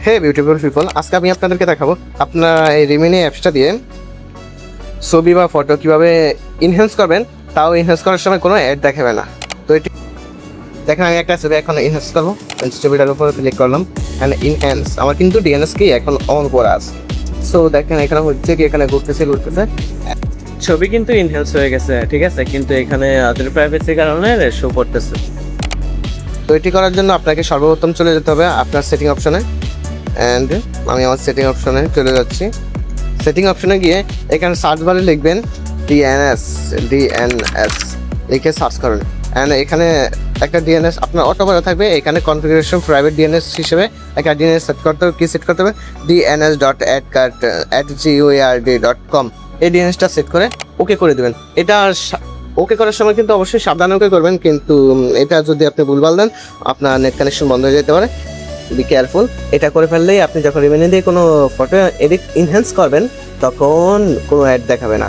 হে beautiful people, আজকে আমি আপনাদেরকে দেখাবো আপনার এই রিমিনি অ্যাপসটা দিয়ে ছবি বা ফটো কীভাবে ইনহ্যান্স করবেন, তাও ইনহ্যান্স করার সময় কোনো অ্যাড দেখাবে না। তো এটি দেখেন, আমি একটা ছবি এখন ইনহ্যান্স করবো, ছবিটার উপর ক্লিক করলাম অ্যান্ড ইনহ্যান্স। আমার কিন্তু ডিএনএস কি এখন অন করা আছে। সো দেখেন এখানে হচ্ছে কি, এখানে ঘুরতেছে ছবি কিন্তু ইনহ্যান্স হয়ে গেছে, ঠিক আছে, কিন্তু এখানে আদার প্রাইভেসির কারণে শো করতেছে। তো এটি করার জন্য আপনাকে সর্বপ্রথম চলে যেতে হবে আপনার সেটিং অপশনে। অ্যান্ড আমি আমার সেটিং অপশনে চলে যাচ্ছি। সেটিং অপশনে গিয়ে এখানে সার্চ বারে লিখবেন ডিএনএস লিখে সার্চ করুন। অ্যান্ড এখানে একটা ডিএনএস আপনার অটো করা থাকবে। এখানে কনফিগারেশন প্রাইভেট ডিএনএস হিসেবে একটা ডিএনএস সেট করতে হবে। কী সেট করতে হবে? dns.adcard@guard.com এই ডিএনএসটা সেট করে ওকে করে দেবেন। এটা ওকে করার সময় কিন্তু অবশ্যই সাবধানে ওকে করবেন, কিন্তু এটা যদি আপনি ভুলভাল দেন আপনার নেট কানেকশন বন্ধ হয়ে যেতে পারে। Be careful. এটা করে ফেললেই আপনি যখন রিমিনি দিয়ে কোনো ফটো এডিট ইনহ্যান্স করবেন তখন কোনো অ্যাড দেখাবে না।